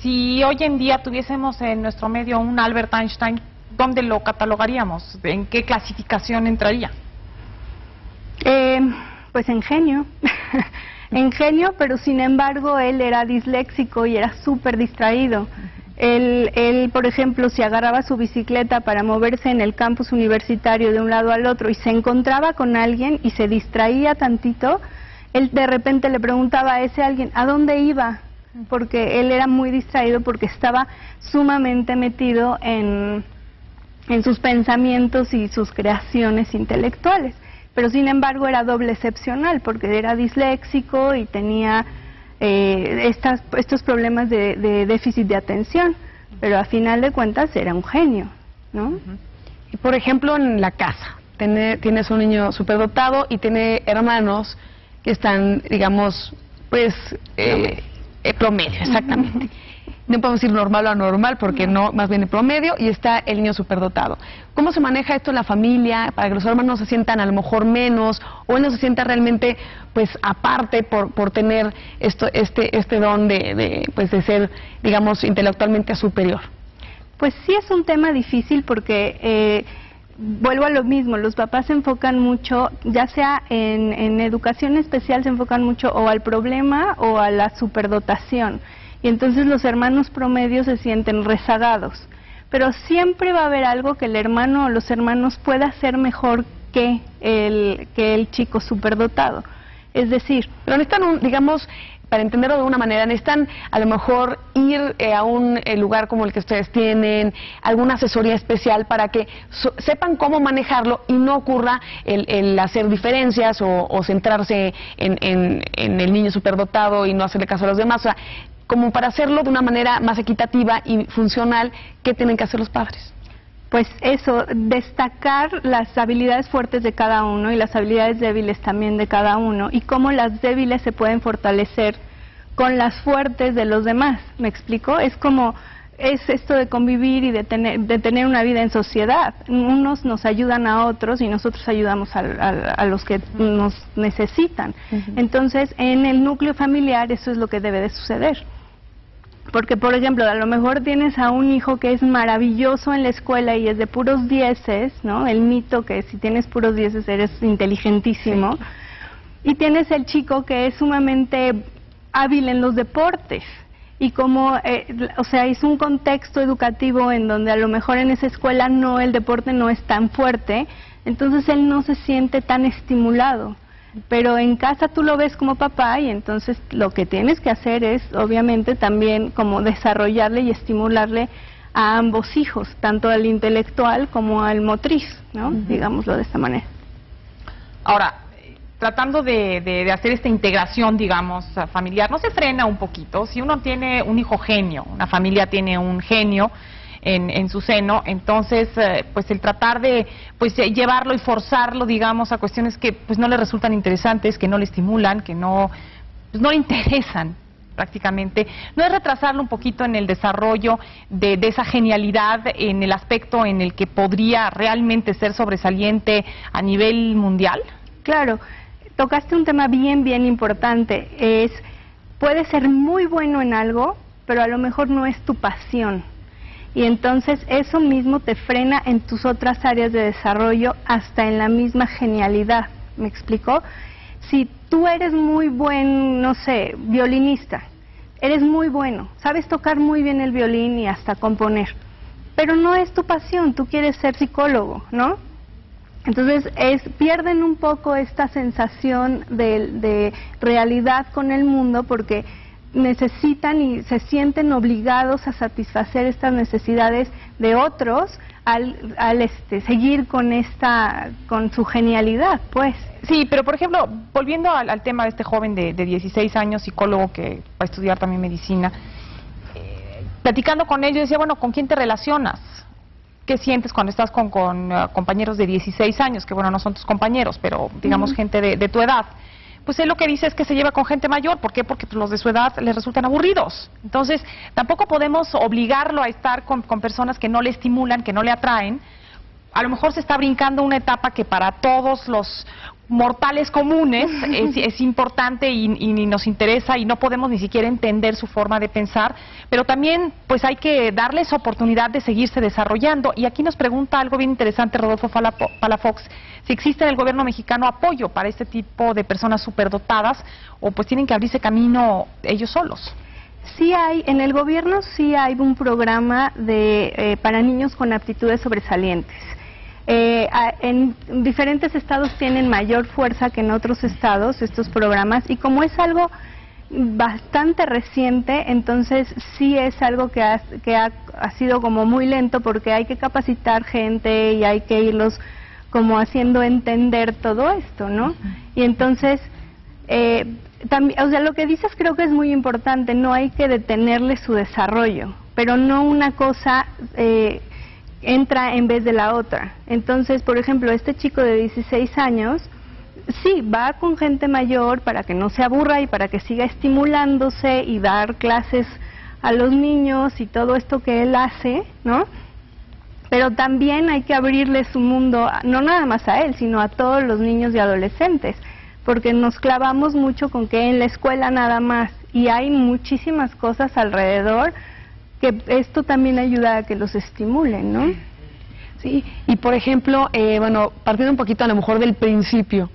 Si hoy en día tuviésemos en nuestro medio un Albert Einstein, ¿dónde lo catalogaríamos? ¿En qué clasificación entraría? Pues en genio. En genio, pero sin embargo él era disléxico y era súper distraído. Él, por ejemplo, si agarraba su bicicleta para moverse en el campus universitario de un lado al otro y se encontraba con alguien y se distraía tantito, él de repente le preguntaba a ese alguien, ¿a dónde iba? Porque él era muy distraído porque estaba sumamente metido en sus pensamientos y sus creaciones intelectuales. Pero sin embargo era doble excepcional porque era disléxico y tenía estos problemas de déficit de atención, pero a final de cuentas era un genio, ¿no? Y por ejemplo en la casa, tienes un niño superdotado y tiene hermanos que están, digamos, pues, promedio, exactamente. No podemos decir normal o anormal porque no, más bien el promedio, y está el niño superdotado. ¿Cómo se maneja esto en la familia para que los hermanos se sientan a lo mejor menos o él no se sienta realmente pues aparte por tener este don de ser, digamos, intelectualmente superior? Pues sí es un tema difícil porque vuelvo a lo mismo, los papás se enfocan mucho, ya sea en educación especial se enfocan mucho o al problema o a la superdotación. Y entonces los hermanos promedios se sienten rezagados. Pero siempre va a haber algo que el hermano o los hermanos pueda hacer mejor que el chico superdotado. Es decir, pero necesitan, digamos, para entenderlo de una manera, necesitan a lo mejor ir a un lugar como el que ustedes tienen, alguna asesoría especial para que sepan cómo manejarlo y no ocurra el hacer diferencias o centrarse en el niño superdotado y no hacerle caso a los demás. O sea, como para hacerlo de una manera más equitativa y funcional, ¿qué tienen que hacer los padres? Pues eso, destacar las habilidades fuertes de cada uno y las habilidades débiles también de cada uno, y cómo las débiles se pueden fortalecer con las fuertes de los demás. ¿Me explico? Es como, es esto de convivir y de tener una vida en sociedad. Unos nos ayudan a otros y nosotros ayudamos a los que nos necesitan. Entonces, en el núcleo familiar eso es lo que debe de suceder. Porque, por ejemplo, a lo mejor tienes a un hijo que es maravilloso en la escuela y es de puros dieces, ¿no? El mito que si tienes puros dieces eres inteligentísimo. Sí. Y tienes el chico que es sumamente hábil en los deportes. Y como, o sea, es un contexto educativo en donde a lo mejor en esa escuela el deporte no es tan fuerte, entonces él no se siente tan estimulado. Pero en casa tú lo ves como papá y entonces lo que tienes que hacer es obviamente también como desarrollarle y estimularle a ambos hijos, tanto al intelectual como al motriz, ¿no? Digámoslo de esta manera. Ahora, tratando de hacer esta integración, digamos, familiar, ¿no se frena un poquito? Si uno tiene un hijo genio, una familia tiene un genio en su seno, entonces pues el tratar de llevarlo y forzarlo, digamos, a cuestiones que pues no le resultan interesantes, que no le estimulan, que no le interesan prácticamente, ¿no es retrasarlo un poquito en el desarrollo de esa genialidad en el aspecto en el que podría realmente ser sobresaliente a nivel mundial? Claro, tocaste un tema bien importante, puede ser muy bueno en algo, pero a lo mejor no es tu pasión. Y entonces eso mismo te frena en tus otras áreas de desarrollo, hasta en la misma genialidad. ¿Me explicó? Si tú eres muy buen, no sé, violinista, eres muy bueno, sabes tocar muy bien el violín y hasta componer, pero no es tu pasión, tú quieres ser psicólogo, ¿no? Entonces pierden un poco esta sensación de realidad con el mundo porque necesitan y se sienten obligados a satisfacer estas necesidades de otros al seguir con su genialidad, pues. Sí, pero por ejemplo, volviendo al tema de este joven de 16 años, psicólogo que va a estudiar también medicina, platicando con él, yo decía, bueno, ¿con quién te relacionas? ¿Qué sientes cuando estás con compañeros de 16 años? Que bueno, no son tus compañeros, pero digamos gente de tu edad. Pues él lo que dice es que se lleva con gente mayor. ¿Por qué? Porque pues, los de su edad les resultan aburridos. Entonces, tampoco podemos obligarlo a estar con personas que no le estimulan, que no le atraen, a lo mejor se está brincando una etapa que para todos los mortales comunes es importante y nos interesa y no podemos ni siquiera entender su forma de pensar, pero también pues hay que darles oportunidad de seguirse desarrollando. Y aquí nos pregunta algo bien interesante Rodolfo Palafox, si existe en el gobierno mexicano apoyo para este tipo de personas superdotadas o pues tienen que abrirse camino ellos solos. Sí hay, en el gobierno sí hay un programa para niños con aptitudes sobresalientes. En diferentes estados tienen mayor fuerza que en otros estados estos programas, y como es algo bastante reciente, entonces sí es algo que ha sido como muy lento, porque hay que capacitar gente y hay que irlos como haciendo entender todo esto, ¿no? Y entonces también, o sea, lo que dices creo que es muy importante, no hay que detenerle su desarrollo, pero no una cosa entra en vez de la otra. Entonces, por ejemplo, este chico de 16 años, sí, va con gente mayor para que no se aburra y para que siga estimulándose y dar clases a los niños y todo esto que él hace, ¿no? Pero también hay que abrirle su mundo, no nada más a él, sino a todos los niños y adolescentes, porque nos clavamos mucho con que en la escuela nada más, y hay muchísimas cosas alrededor que esto también ayuda a que los estimulen, ¿no? Sí, y por ejemplo, bueno, partiendo un poquito a lo mejor del principio,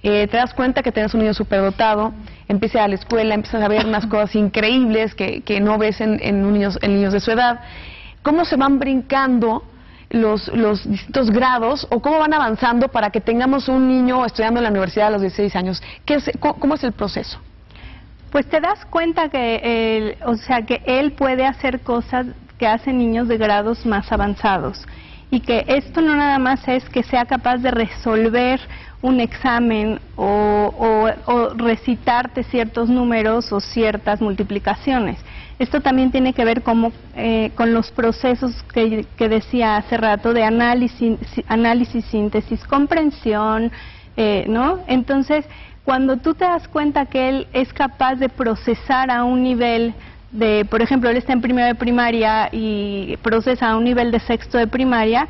te das cuenta que tienes un niño superdotado, empiezas a la escuela, empiezas a ver unas cosas increíbles que no ves en niños de su edad. ¿Cómo se van brincando los distintos grados o cómo van avanzando para que tengamos un niño estudiando en la universidad a los 16 años? ¿Cómo es el proceso? Pues te das cuenta que él puede hacer cosas que hacen niños de grados más avanzados, y que esto no nada más es que sea capaz de resolver un examen o recitarte ciertos números o ciertas multiplicaciones. Esto también tiene que ver con los procesos que decía hace rato de análisis, síntesis, comprensión, ¿no? Entonces, cuando tú te das cuenta que él es capaz de procesar a un nivel de, por ejemplo, él está en primero de primaria y procesa a un nivel de sexto de primaria,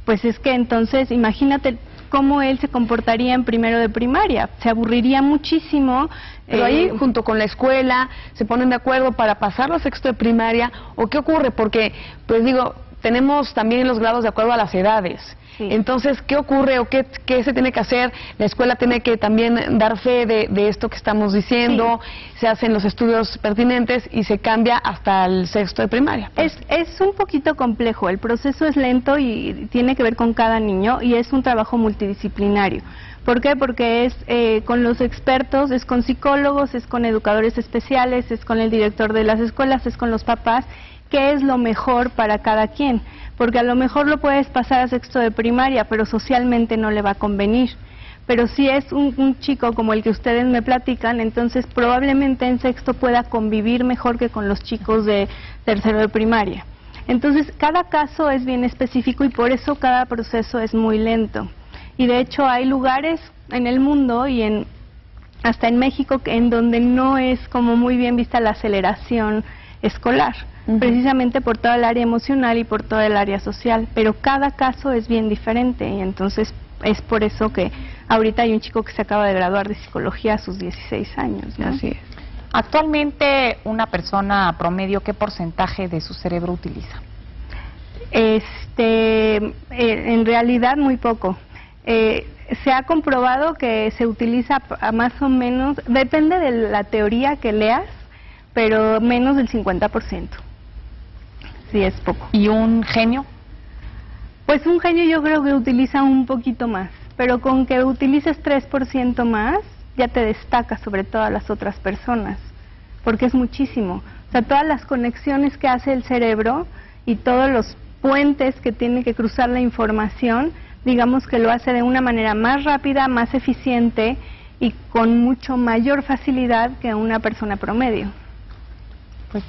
pues es que entonces imagínate cómo él se comportaría en primero de primaria, se aburriría muchísimo. Pero ahí, junto con la escuela, se ponen de acuerdo para pasarlo a sexto de primaria, ¿o qué ocurre? Porque, pues digo, tenemos también los grados de acuerdo a las edades. Sí. Entonces, ¿qué ocurre o qué se tiene que hacer? La escuela tiene que también dar fe de esto que estamos diciendo, sí. Se hacen los estudios pertinentes y se cambia hasta el sexto de primaria. Es un poquito complejo, el proceso es lento y tiene que ver con cada niño y es un trabajo multidisciplinario. ¿Por qué? Porque es con los expertos, es con psicólogos, es con educadores especiales, es con el director de las escuelas, es con los papás, qué es lo mejor para cada quien. Porque a lo mejor lo puedes pasar a sexto de primaria, pero socialmente no le va a convenir. Pero si es un chico como el que ustedes me platican, entonces probablemente en sexto pueda convivir mejor que con los chicos de tercero de primaria. Entonces cada caso es bien específico y por eso cada proceso es muy lento. Y de hecho hay lugares en el mundo y hasta en México en donde no es como muy bien vista la aceleración escolar, precisamente por toda el área emocional y por toda el área social, pero cada caso es bien diferente y entonces es por eso que ahorita hay un chico que se acaba de graduar de psicología a sus 16 años, ¿no? Así es. Actualmente, una persona promedio, ¿qué porcentaje de su cerebro utiliza? En realidad muy poco. Se ha comprobado que se utiliza a más o menos, depende de la teoría que leas, pero menos del 50%. Sí, es poco. ¿Y un genio? Pues un genio yo creo que utiliza un poquito más, pero con que utilices 3% más, ya te destacas sobre todas las otras personas, porque es muchísimo. O sea, todas las conexiones que hace el cerebro y todos los puentes que tiene que cruzar la información, digamos que lo hace de una manera más rápida, más eficiente y con mucho mayor facilidad que una persona promedio. Pues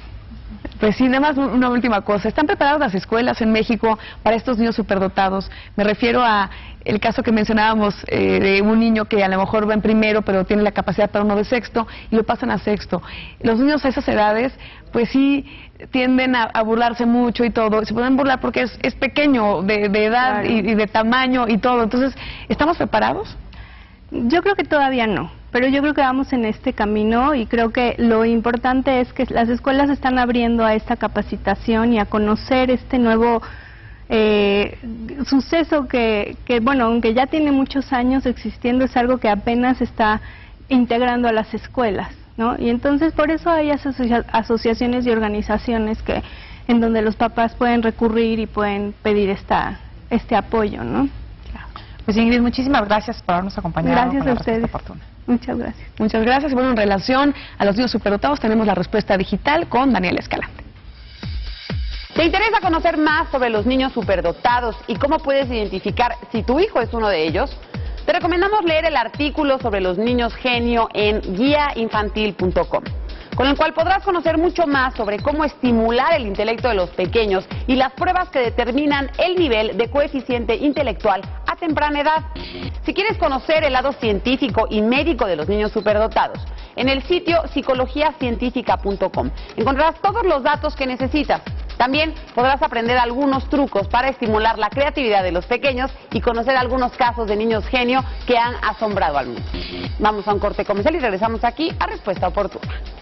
Pues sí, nada más una última cosa. ¿Están preparadas las escuelas en México para estos niños superdotados? Me refiero a el caso que mencionábamos de un niño que a lo mejor va en primero, pero tiene la capacidad para uno de sexto y lo pasan a sexto. Los niños a esas edades, pues sí, tienden a burlarse mucho y todo. Se pueden burlar porque es pequeño de edad, claro, y de tamaño y todo. Entonces, ¿estamos preparados? Yo creo que todavía no, pero yo creo que vamos en este camino y creo que lo importante es que las escuelas están abriendo a esta capacitación y a conocer este nuevo suceso que, bueno, aunque ya tiene muchos años existiendo, es algo que apenas está integrando a las escuelas, ¿no? Y entonces por eso hay asociaciones y organizaciones en donde los papás pueden recurrir y pueden pedir este apoyo, ¿no? Pues Ingrid, muchísimas gracias por habernos acompañado. Gracias a ustedes. Muchas gracias. Muchas gracias. Bueno, en relación a los niños superdotados tenemos la respuesta digital con Daniel Escalante. ¿Te interesa conocer más sobre los niños superdotados y cómo puedes identificar si tu hijo es uno de ellos? Te recomendamos leer el artículo sobre los niños genio en guiainfantil.com, con el cual podrás conocer mucho más sobre cómo estimular el intelecto de los pequeños y las pruebas que determinan el nivel de coeficiente intelectual a temprana edad. Si quieres conocer el lado científico y médico de los niños superdotados, en el sitio psicologiacientifica.com encontrarás todos los datos que necesitas. También podrás aprender algunos trucos para estimular la creatividad de los pequeños y conocer algunos casos de niños genio que han asombrado al mundo. Vamos a un corte comercial y regresamos aquí a Respuesta Oportuna.